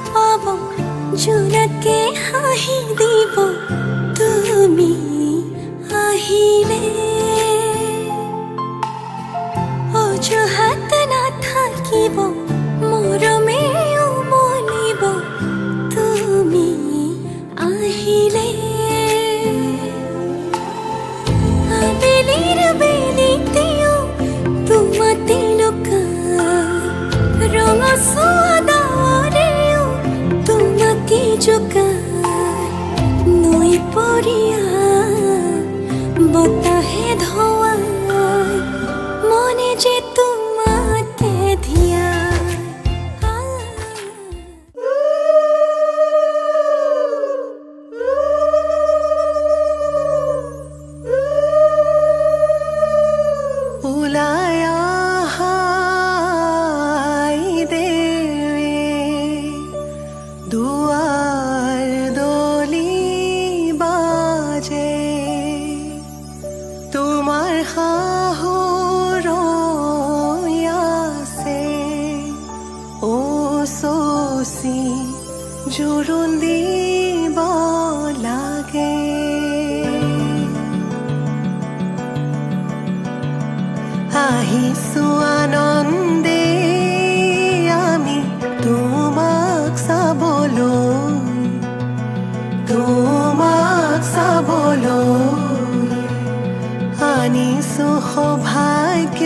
পাব জোনাকে হাঁহি দিব তুমি আহিলে অজুহাত নাথাকিব মৰমে উমলিব তুমি আহিলে আবেলিৰ বেলিতেও তোমাতে লুকাই ৰঙচুৱা ডাৱৰেও তোমাকে জোকাই নৈ পৰিয়া বতাহে ধোৱাই মনে যে তোমাকে ধিয়া জোৰোণ দিব লাগে আহিছো আনন্দে আমি তোমাক চাবলৈ আনিছো সৌভাগ্য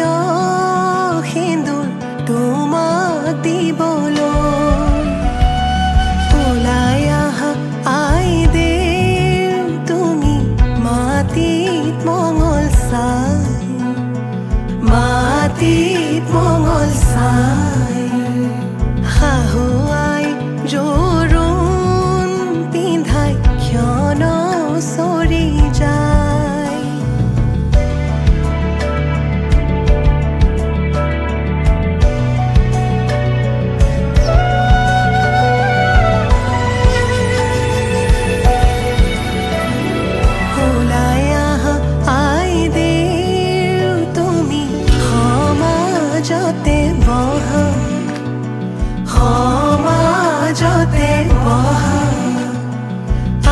সিন্দুৰ তোমাক দিবলৈ মঙল চাই শাহুৱাই জোৰোণ পিন্ধাই ক্ষণ চৰি যায় সমাজতে বহা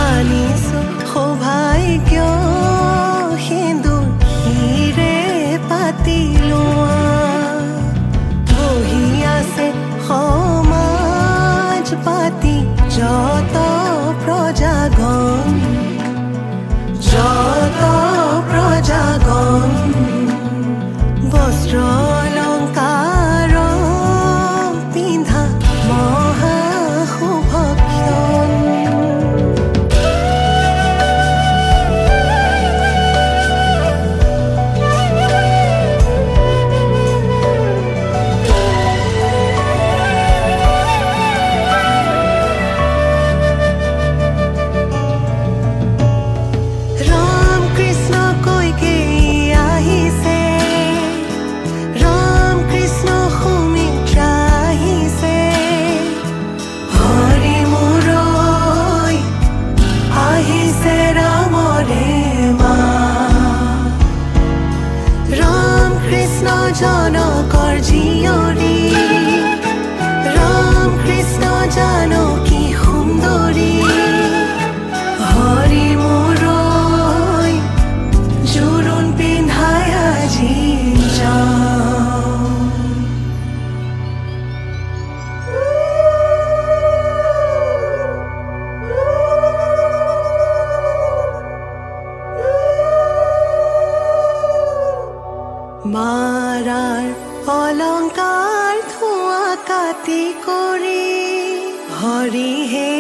আনিছো সৌভাগ্য সিন্দুৰ হিৰে পাতি লোৱা বহি আছে সমাজ পাতি যত প্ৰজাগণ বস্ত্ৰ অলংকাৰ পিন্ধা মহা শুভক্ষণ ৰাম কৃষ্ণ কৈকে আহিছে ৰাম কৃষ্ণ সুমিত্ৰা আহিছে হৰি মুৰৈ আহিছে ৰামৰে মা ৰাম কৃষ্ণ জনকৰ জীয়ৰী ৰাম কৃষ্ণ জানকী সুন্দৰী হৰি মুৰৈ জোৰোণ পিন্ধাই আজি যাওঁ মাৰাৰ অলংকাৰ ধোঁৱা কাটি কৰি হৰিহে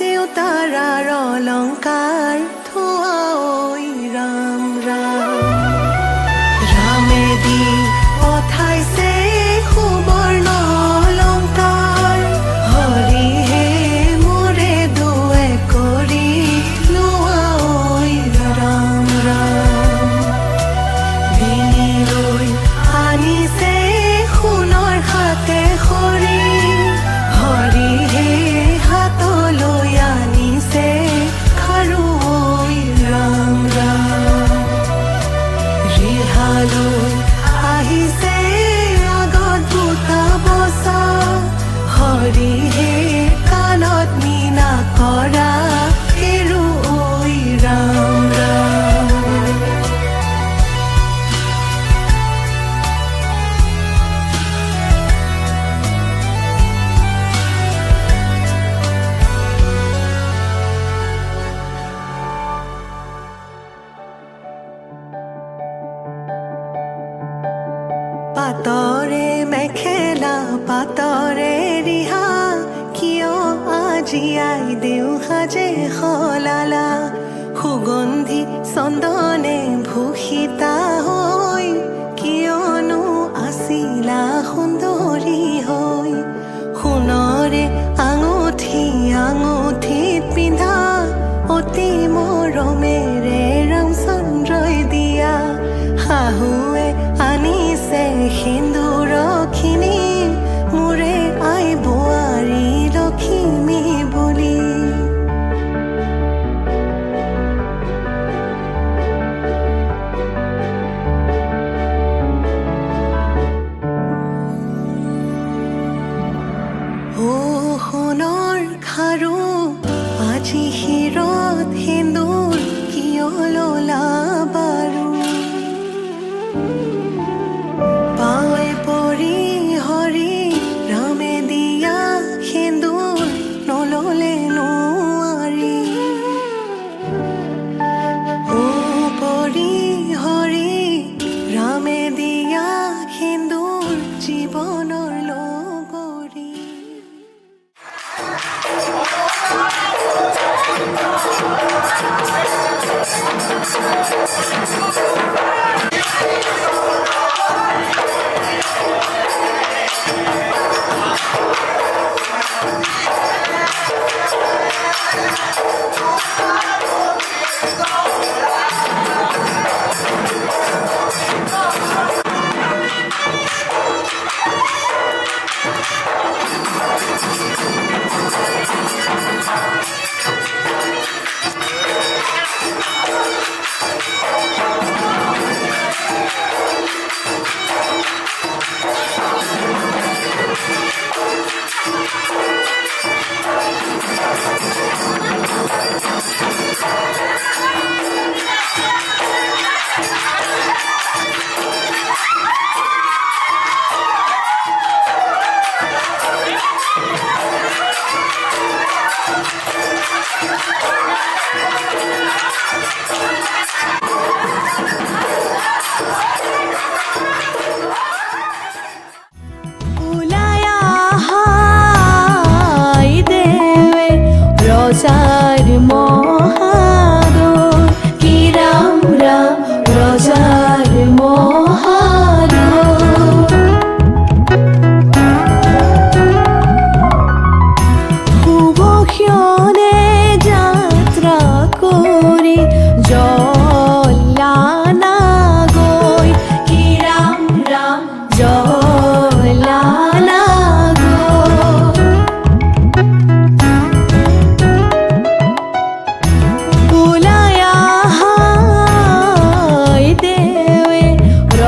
দেউতাৰাৰ অলংকাৰ ধোঁৱা ঐ ৰাম ৰাম ৰামেদি পঠাইছে সুবৰ্ণ অলংকাৰ হৰিহে মোৰে দুৱে কৰি লোৱা ঐ ৰাম ৰাম ডিঙিলৈ আনিছে সোণৰ হাতে খৰি হৰিহে হাতলৈ আনিছে খাৰু ঐ জীয়াই দেউ সাজে সলালা সুগন্ধি চন্দনে ভূষিতা হৈ কিয়নো আছিলা সুন্দৰী হৈ সোণৰে আঙুঠি আঙুঠিত পিন্ধা অতি মৰমেৰে ৰামচন্দ্ৰই দিয়া শাহুৱে আনিছে সিন্দুৰখিনি মোৰে আই বোৱাৰী লখিমী বুলি সোণৰ খাৰু আজি শিৰত সেন্দুৰ কিয় ললা বাৰু পাৱে পৰি হৰি ৰামে দিয়া সেন্দুৰ নললে নোৱাৰি পৰি হৰি ৰামে দিয়া সেন্দুৰ জীৱনৰ লগৰী রজার মহাদর কি রাম রাম রজার মহাদর শুভক্ষণে যাত্রা করি জলানা গৈ কি রাম রাম জলানা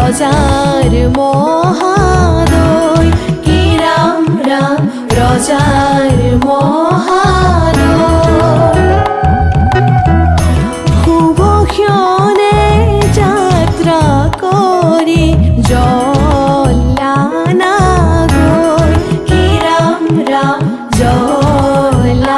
রজার মহাদয় কি রাম রাম রজার মহাদয় শুভক্ষণে যাত্রা করি জলানা গৈ কি রাম রাম জলানা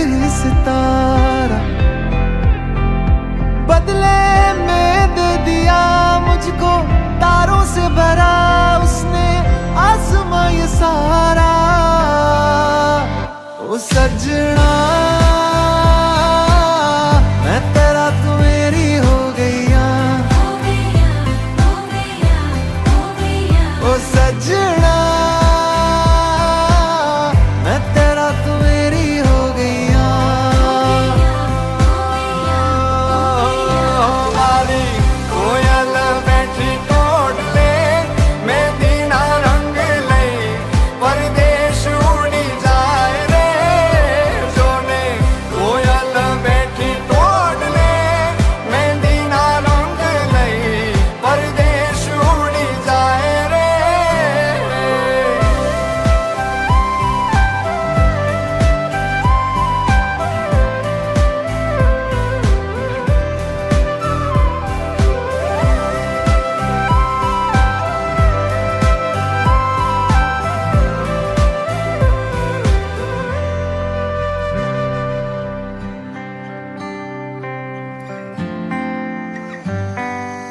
आखिरी सितारा बदले में दे दिया मुझको तारों से भरा उसने आसमां ये सारा। ओ सजना मैं तेरा तू मेरी हो गईया, ओ सजना मैं तेरा तू मेरी हो गईया। वाली कोयल बैठी तोड़ ले मेहंदी ना रंग ले परदेश उड़ी जाए रे जोने। कोयल बैठी तोड़ ले मेहंदी ना रंग ले परदेश उड़ी जाए रे।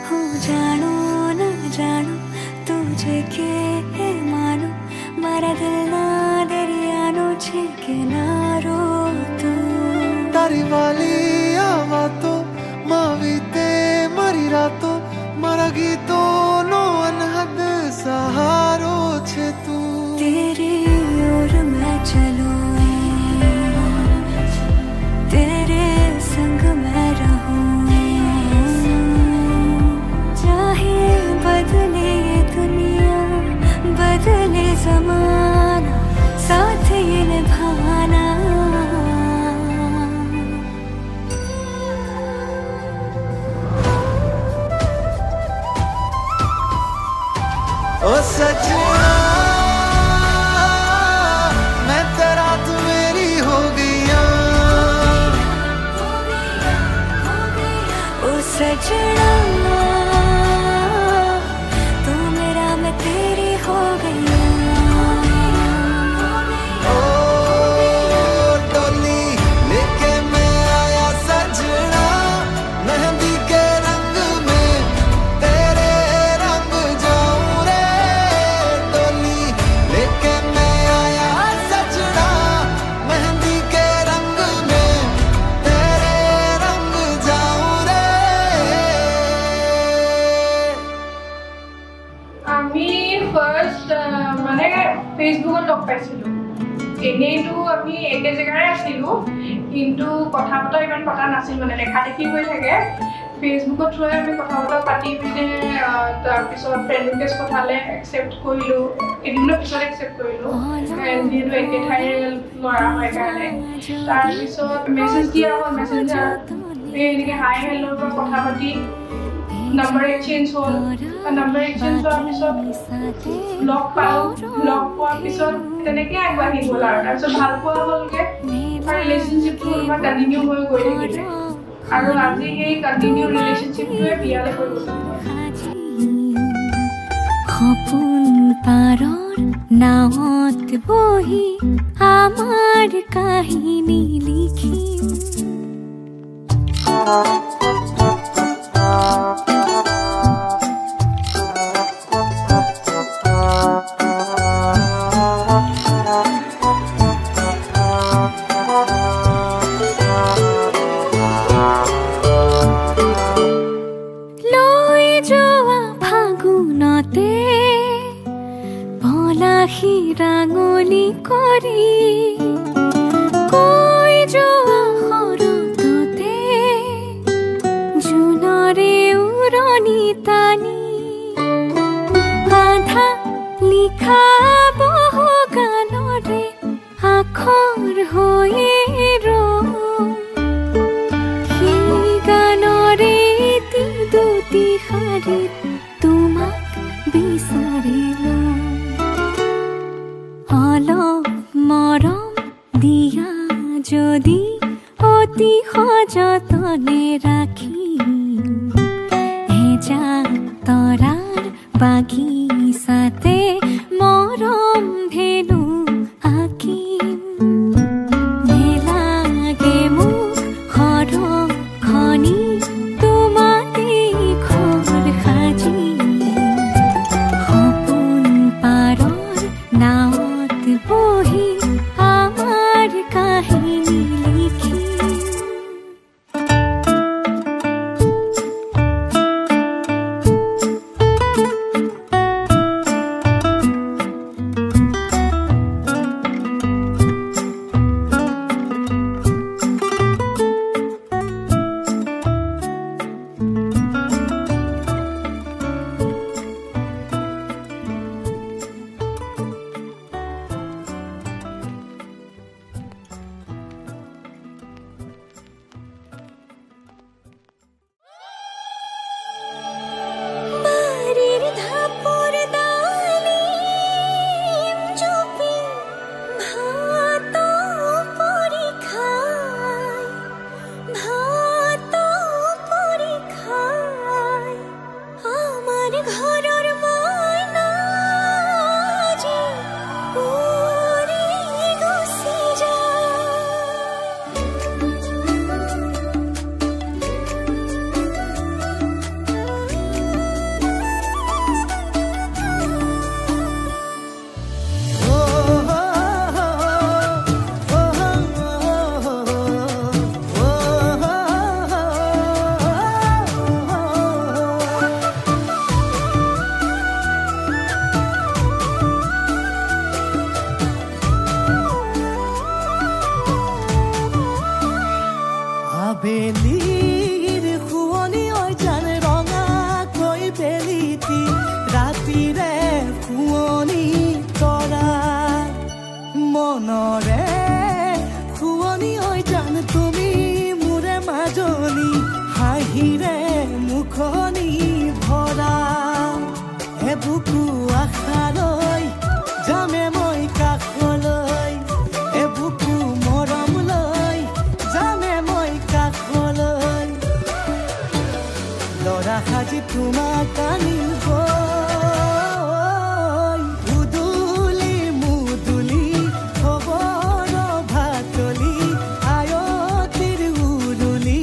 हो जानो न जानो तुझे के मानो मारा दिल ना दरियानो छे किनारो तू। तारी वाली आवातो मावीते मरी रातो मारा गीतो नो अनहद सहारो छे तू। तेरी ओर मैं चलूं तेरे संग मैं रहूं चाहे बदले ये दुनिया बदले जमाना साथ ये निभाना। ओ सजना मैं तेरा तू मेरी हो गईया, ओ सजना तू मेरा मैं तेरी हो गई। ओ डोली लेके मैं आया सजना मेहंदी के रंग में तेरे रंग जाऊं रे। डोली लेके मैं आया सजना मेहंदी के रंग में तेरे रंग जाऊं रे। আমি ফার্স্ট মানে ফেসবুকত লগ পাইছিলোঁ। এনেইতো আমি একে জেগাৰে আছিলোঁ কিন্তু কথা বতৰা ইমান পতা নাছিল মানে দেখা দেখি হৈ থাকে। ফেসবুকত থৈ আমি কথা বতৰা পাতি পিনে তাৰপিছত ফ্ৰেণ্ড ৰিকুৱেষ্ট পঠালে একচেপ্ট কৰিলোঁ। এদিনৰ পিছত একচেপ্ট কৰিলোঁ যিহেতু একে ঠাইৰে ল'ৰা হয় কাৰণে। তাৰপিছত মেছেজ দিয়া হ'ল মেছেঞ্জাৰ এনেকৈ হাই হেল্লৰ পৰা কথা পাতি নাম্বাৰ এক্সচেঞ্জ হ'ল। নাম্বাৰ এক্সচেঞ্জ হোৱাৰ পিছত লগ পালোঁ। লগ পোৱাৰ পিছত তেনেকৈ আগবাঢ়ি গ'ল আৰু তাৰপিছত ভাল পোৱা হ'লগৈ আৰু ৰিলেশ্যনশ্বিপটো অলপমান কণ্টিনিউ হৈ গৈ থাকিলে আৰু আজি সেই কণ্টিনিউ ৰিলেশ্যনশ্বিপটোৱে বিয়ালৈ হৈ গ'ল। সপোন পাৰৰ নাৱত বহি আমাৰ কাহিনী লিখিম। লৈ যোৱা ফাগুনতে পলাশী ৰাঙলী কৰি কৈ যোৱা শৰততে জোনৰে উৰণি টানি আধা লিখা বহু গানৰে আখৰ হৈয়ে ৰম সেই গানৰে দুটি শাৰীত তোমাক বিচাৰিলো। অলপ মৰম দিয়া যদি অতি সযতনে ৰাখিম এজাক তৰাৰ বাগিচাতে মৰম ধেনু আঁকিম। মেলা আবেলিৰ শুৱনি ঐ জান ৰঙাকৈ বেলিতি ৰাতিৰে শুৱনি তৰা মনৰে শুৱনি ঐ জান তুমি মোৰে মাজনী হাঁহিৰে মুখনি ভৰা বুকু আশালৈ যামে মই কাষলৈ বুকু মৰম লৈ যামে মই কাষলৈ লৰা সাজি তোমাক আনিব উদুলি মুদুলি খবৰ ভাতলি আয়তিৰ উৰুলি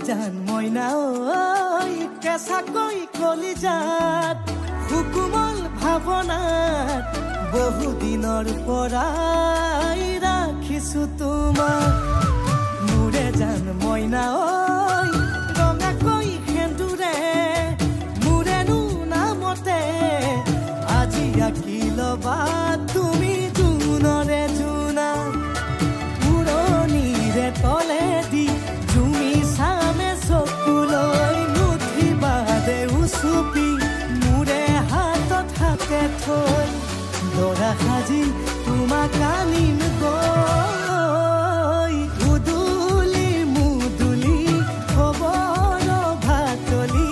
জান মইনা ঐ কেঁচাকৈ কলিজাত সুকুমল ভাৱনাত বহুদিনৰ পৰাই ৰাখিছো তোমাক মোৰে জান মইনা ঐ ৰঙাকৈ সেন্দুৰে মোৰেনো নামতে আজি আঁকি ল'বা তুমি জোনৰে জোনা উৰণিৰে তলেদি সামে চকুলৈ নুঠিবা দে উচুপি মোৰে হাতত হাতে থৈ দৰা সাজি তোমাক আনিম গৈ উদুলি মুদুলি খবৰ ভাতলি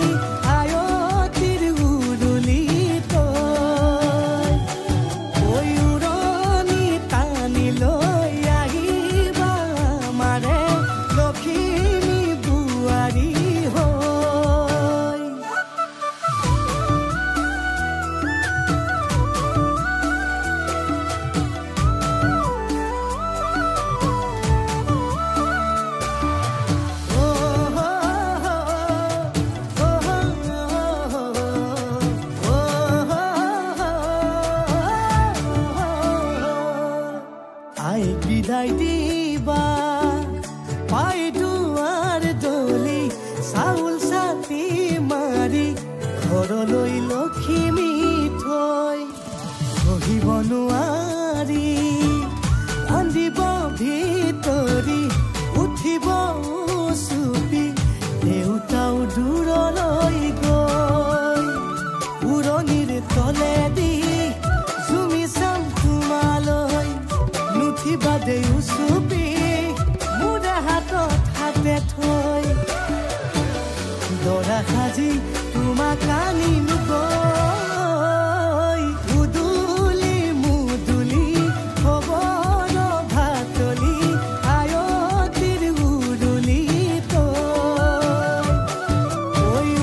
আয়তিৰ উৰুলি তই উৰণি টানি লৈ আহিবা মাৰে লক্ষী বিদায় দিবা পাই দুৱাৰ দলি চাউল চাতি মাৰি ঘৰলৈ লখিমী থৈ সহিব নোৱাৰি কান্দিব ভিতৰি উঠিব চুপি দেউতাও দূৰলৈ গৈ উৰণিৰ তলেদি জুমি চাম তোমালৈ নুঠিবা দেউ চুপি মোৰে হাতত হাতে থৈ দৰা সাজি তোমাক আনিম গৈ উদুলি মুদুলি খবৰ ভাতলি আয়তিৰ উৰুলি তই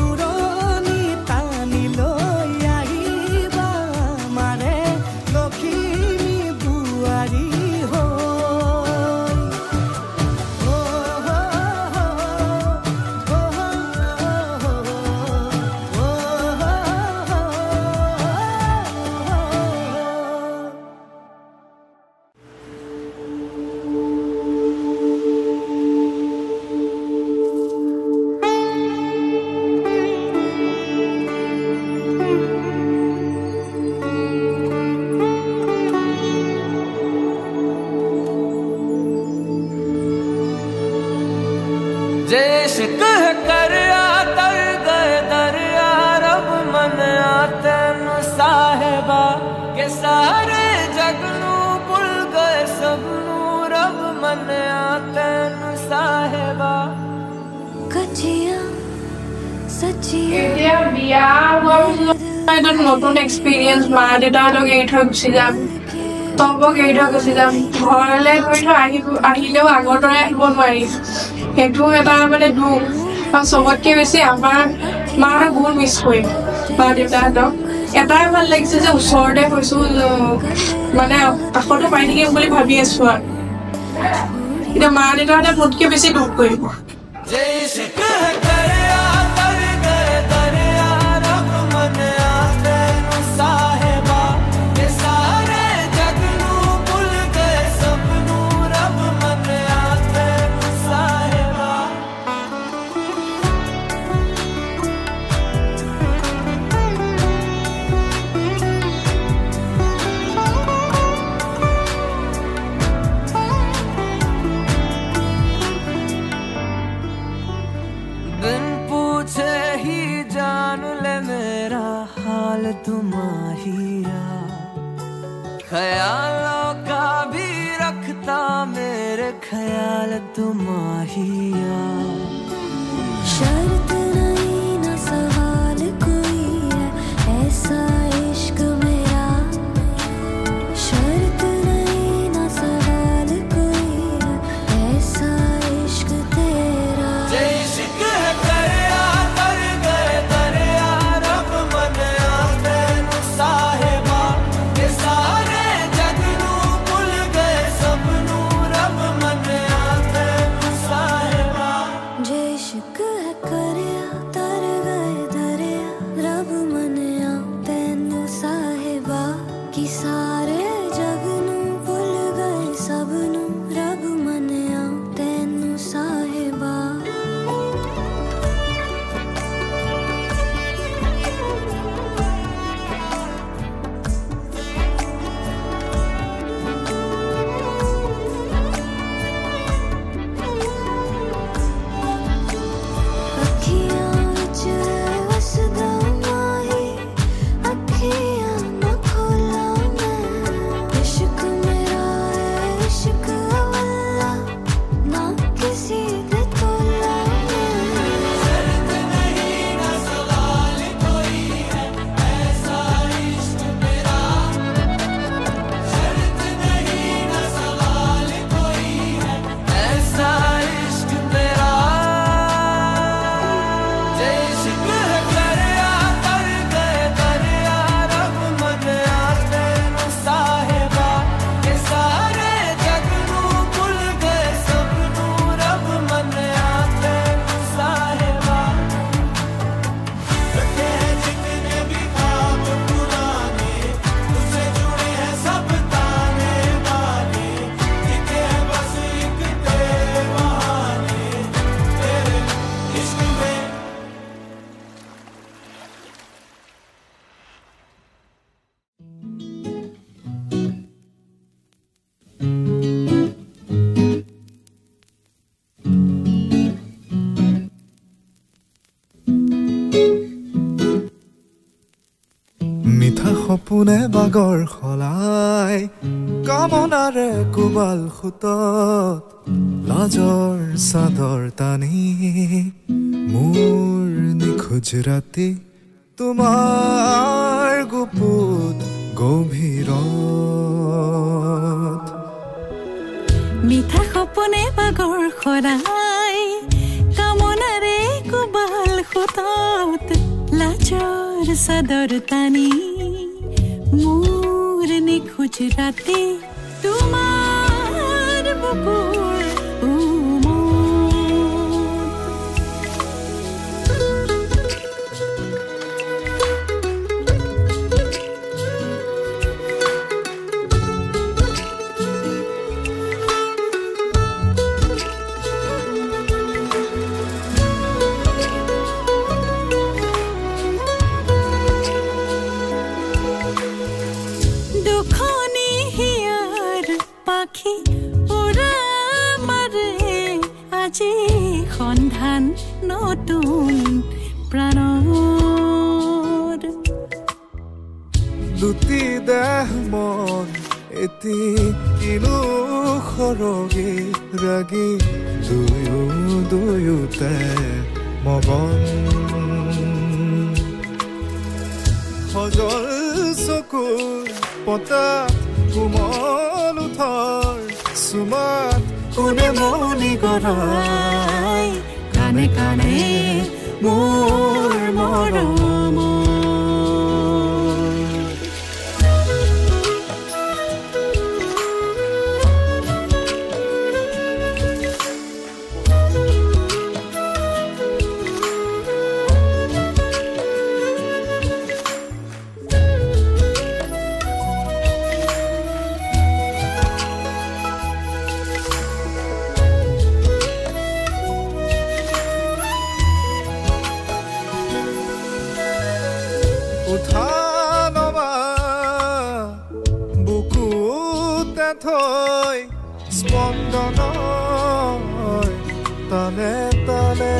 উৰণি টানি লৈ আহিবা মাৰে লখিমী বোৱাৰী इश्क है कर तर गए दरिया रब मन आतन साहिबा के सारे जगनू भुल गए सबनू रब मन आतन साहिबा कचिया सचिया এতিয়া বিয়া হোৱাৰ এটা নতুন এক্সপিৰিয়েঞ্চ মা দেউতাহঁতক এৰি থৈ গুচি যাম তবক এৰি থৈ গুচি যাম ঘৰলৈ গৈ থৈ আহিলেও আগৰ দৰে আহিব নোৱাৰি সেইটো এটা মানে দুখ আৰু চবতকৈ বেছি আমাৰ মাৰ বহুত মিছ কৰিম মা দেউতাহঁতক এটাই ভাল লাগিছে যে ওচৰতে হৈছোঁ মানে কাষতে পাই থাকিম বুলি ভাবি আছো আৰু এতিয়া মা দেউতাহঁতে মোতকৈ বেছি দুখ কৰিব तुम्हारिया ख्यालों का भी रखता मेरे ख्याल तुम्हारिया शर्त नहीं ना सवाल कोई है ऐसा इश्क मेरा शर्त नहीं ना सवाल कोई है ऐसा इश्क तेरा इश्क है दरिया तर गए दरिया रब मन साहेबा के सारे जग नू भुल गए सब नू रब मन आते साहेबा जे इश्क है करया तर गए दरिया रब मन आते नू साहेबा कि सारे जग नू भुल गए सब नू रब मन आते नू साहेबा সপোনে বাগৰ খলাই কামনাৰে কুবাল খুতত লাজৰ চাদৰ টানি মোৰ নিখোজ ৰাতি তোমাৰ গুপুত গভীৰত মিঠা সপোনে বাগৰ খৰাই কামনাৰে কুবাল খুতত লাজৰ চাদৰ টানি মোৰ নিখোজ ৰাতি তোমাৰ বুকুৰ সন্ধান নতুন প্ৰাণৰ লুটি দেহ মন এটি কিনো খৰগে ৰাগি দুয়োতে মগন সজল চকুৰ পতা কোমল উঠৰ সুমাত কোনে মনি গৰাই কানে কানে মোৰ মৰম থৈ স্পন্দন তলে তলে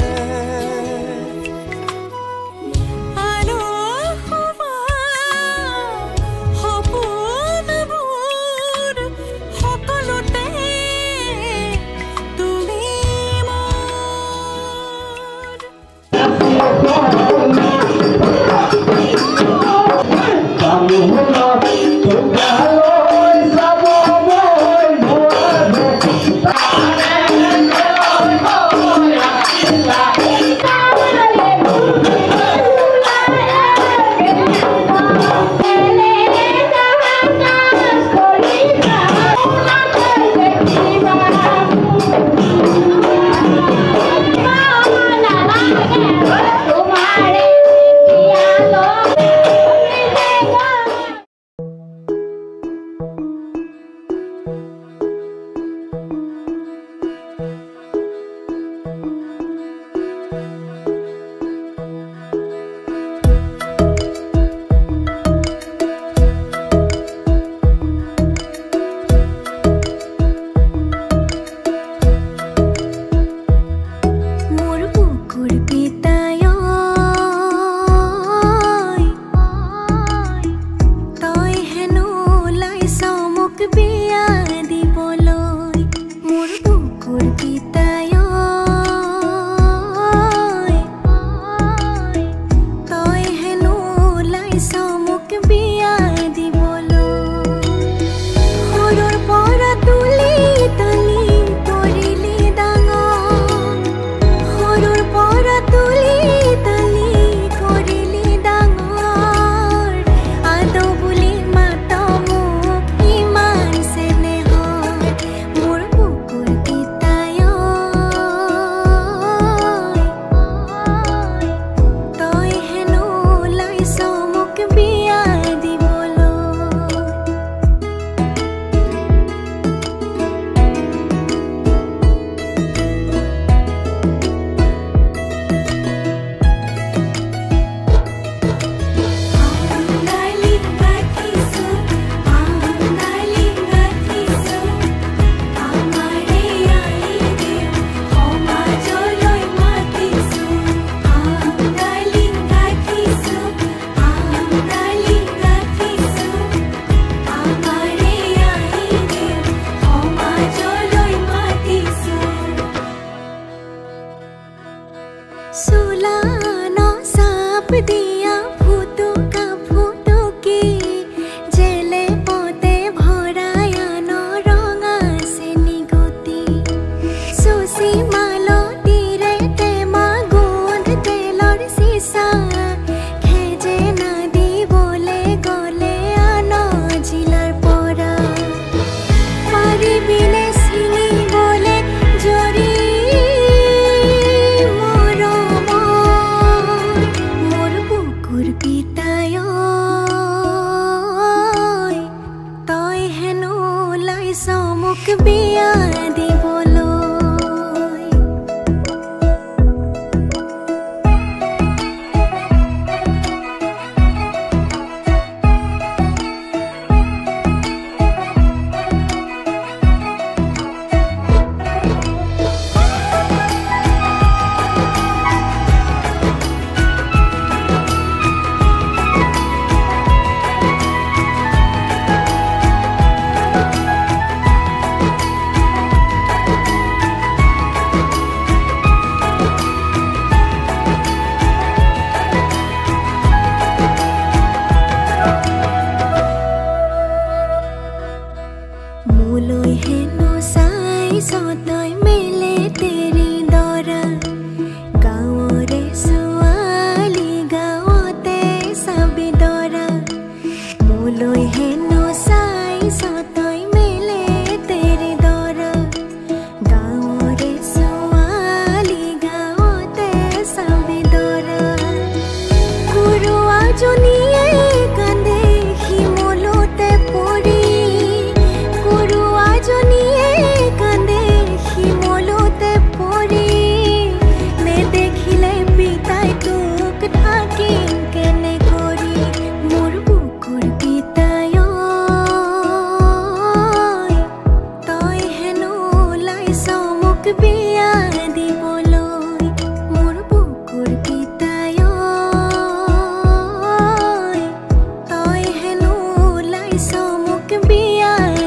পড়ে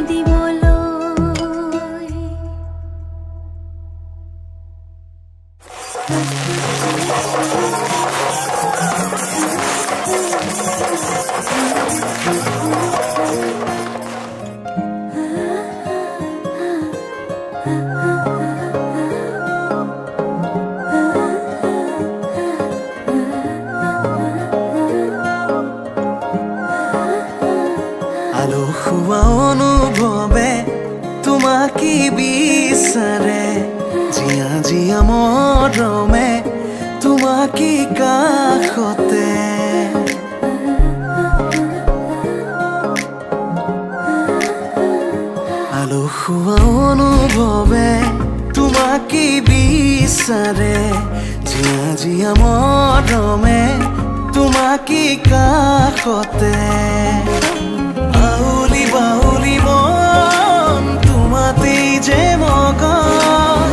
দিবলৈ আলসুৱা অনুভৱে তোমাকে বিচাৰে জিয়া জিয়া মৰমে তোমাকে কাষতে আলসুৱা অনুভৱে তোমাকে বিচাৰে জিয়া জিয়া মৰমে তোমাকে কাষতে বাউলি বাউলি মন তোমাতেই যে মগন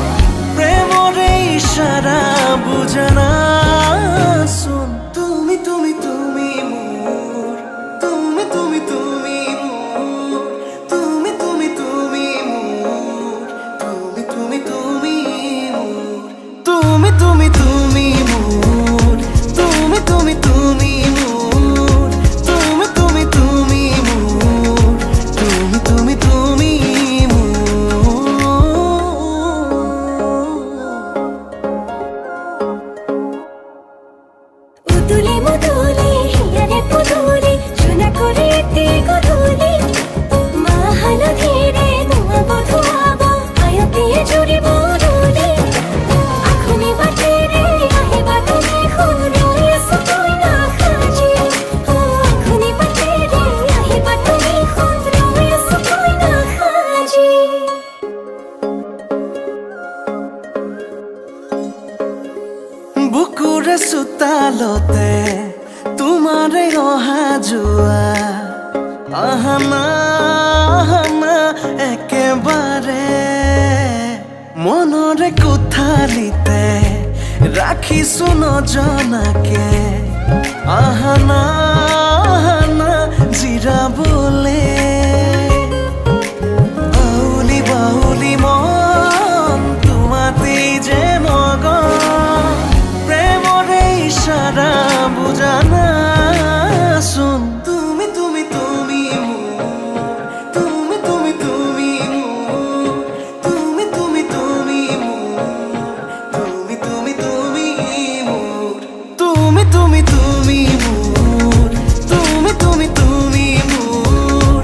প্ৰেমৰে ইশাৰা বুজানাচোন তুমি তুমি তুমি মোৰ তুমি তুমি তুমি মোৰ তুমি তুমি তুমি মোৰ তুমি তুমি তুমি মোৰ তুমি তুমি তুমি মোৰ তুমি তুমি তুমি মোৰ তুমি তুমি তুমি মোৰ তুমি তুমি তুমি উদুলি মুদুলি হিয়ারে পুদুলি চুনা করে এতে গধুলি মা হালধিরে নোয়া বধুয়াব আয়তিয়ে জুড়ি বদুলি আখুনি বাটেরে আহিবা তুমি খুরই আছো তুই না খাজি আখুনি বাটেরে আহিবা তুমি খুরই আছো তুই না খাজি বুকুৰে চোতালতে তোমাৰে অহা যোৱা আহানা আহানা একেবাৰে মনৰে কোঠালিতে ৰাখিছো নজনাকে আহানা আহানা জিৰাবলে বাউলি বাউলি মন তোমাতেই যে মগন প্ৰেমৰে ইশাৰা বুজানাচোন তুমি তুমি তুমি মোৰ তুমি তুমি তুমি মোৰ তুমি তুমি তুমি মোৰ তুমি তুমি তুমি মোৰ তুমি তুমি তুমি মোৰ তুমি তুমি তুমি মোৰ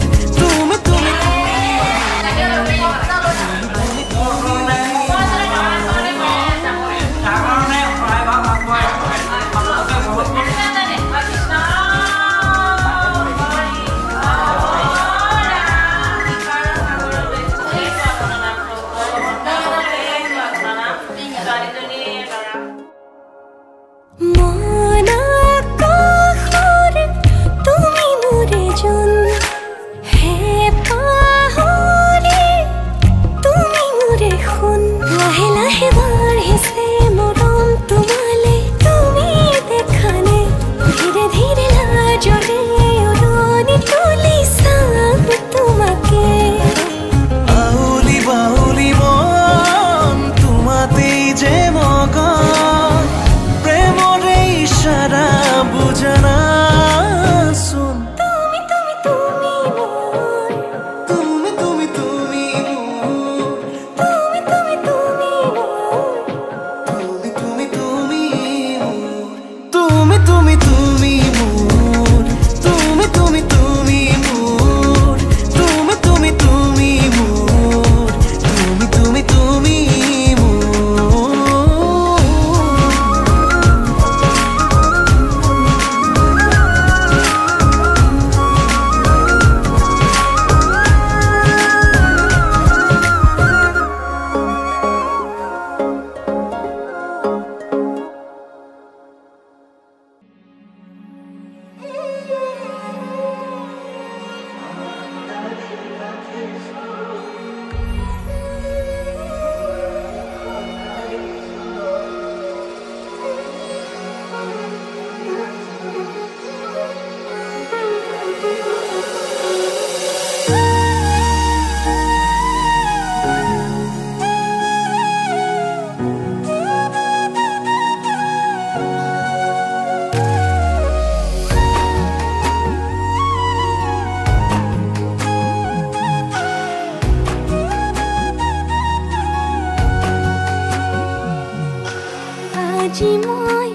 আজি মই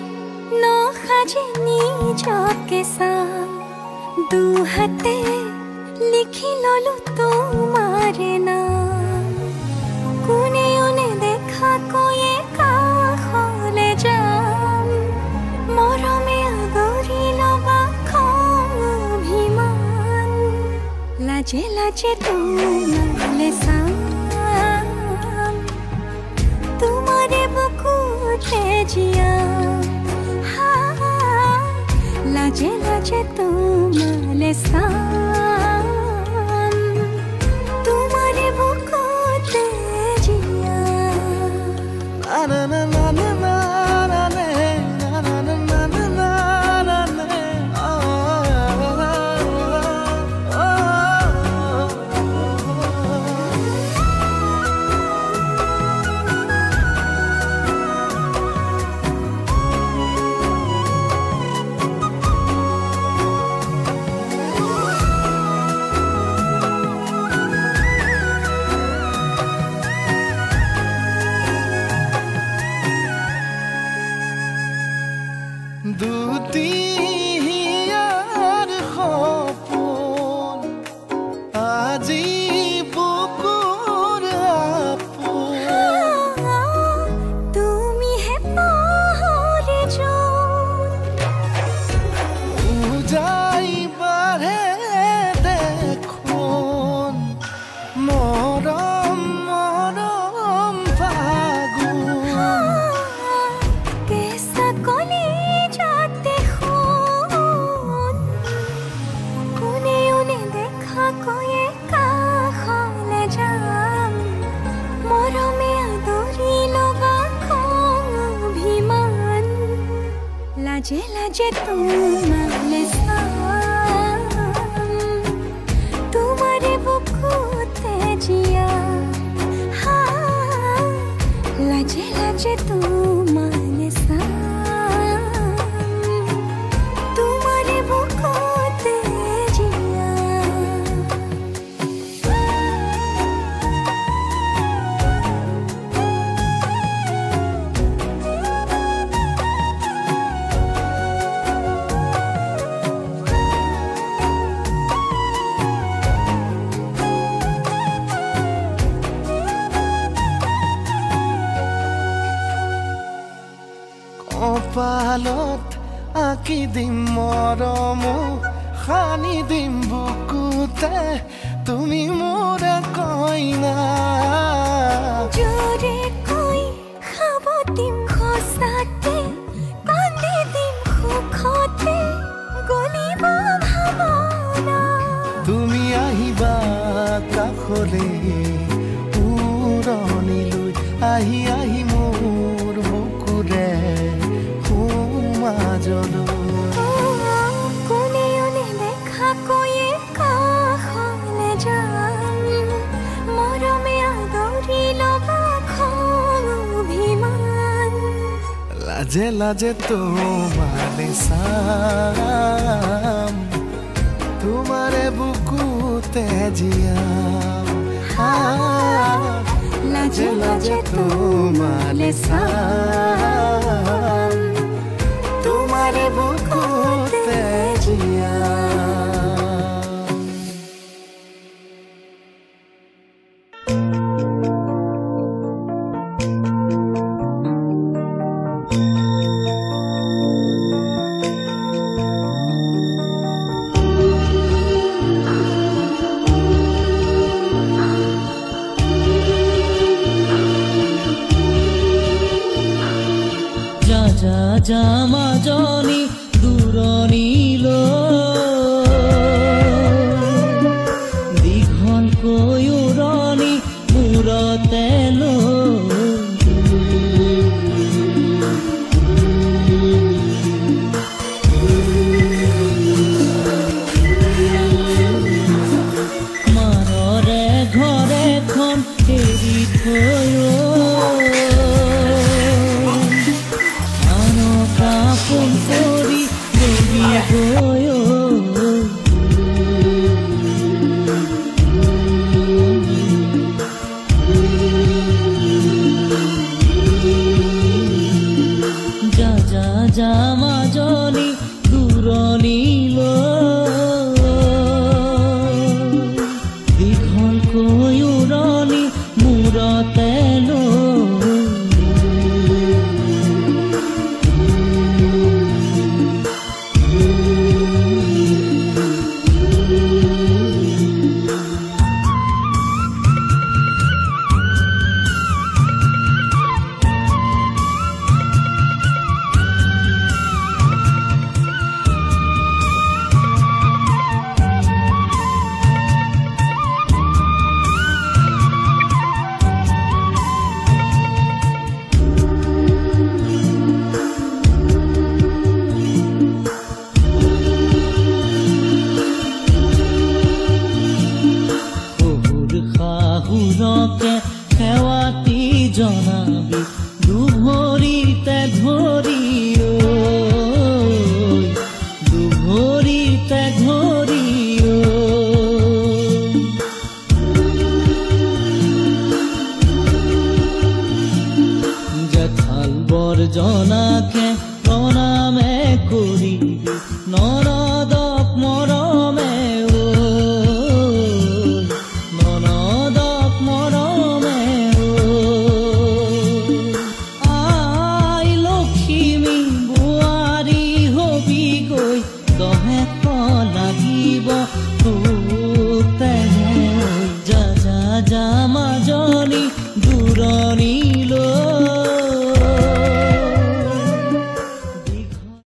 নসাজে নিজকে চাম দুহাতে লিখি ললো তোমাৰে নাম কোনেও নেদেখা কৈয়ে কাষলে যাম মৰমে আদৰি লবা খং অভিমান লাজে লাজে তোমালে চাম তোমাৰে বুকুতে জিয়াম লাজে লাজে তোমালে চাম তোমাৰে বুকুতে জিয়াম na na na na na na na na na na na na দুটিয়াৰ সপোন আজি বুকুৰ আপোন তুমিহে পাহৰি যোন উজাই বাঢ়ে দেখোন মৰম মৰম ফাগুন কেঁচা কলি যাতে শুন কোনেও নেদেখা কৈয়ে কাষলে যাম মৰমে আদৰি লবা খং অভিমান লাজে লাজে তোমালে চাম তোমাৰে বুকুতে জিয়াম লাজে লাজে তোমালে চাম তোমাৰে বুকুতে জিয়াম কপালত আঁকি দিম মৰম সানি দিম বুকুতে তুমি মোৰ কইনা জোৰে কৈ খাব দিম খোচাতে কান্দি দিম সুখতে গলিব ভাৱনা তুমি আহিবা কাষলে উৰণিলৈ আহি আহি মোৰ বুকুৰে সোমাজলৈ কোনেও নেদেখা কৈয়ে কাষলে যাম মৰমে আদৰি লবা খং অভিমান লাজে লাজে তোমালে চাম তোমাৰে বুকুতে জিয়াম লাজে লাজে তোমালে চাম তোমাৰে বুকুতে জিয়াম যা মাজনী দূৰণিলৈ দীঘলকৈ উৰণি মূৰতে মাৰৰে ঘৰ এখন এৰি থৈ কাপোন কৰি দেৰি গৈ কোমলকৈ উৰণি মূৰতে লৈ শাহুৰকে সেৱাতি জনাবি দুভৰিতে ধৰি দুভৰিতে ধৰি জেঠাল বৰজনাকে প্ৰণামে কৰিবি নৰদক মৰমে লাগিব দহে লাগিব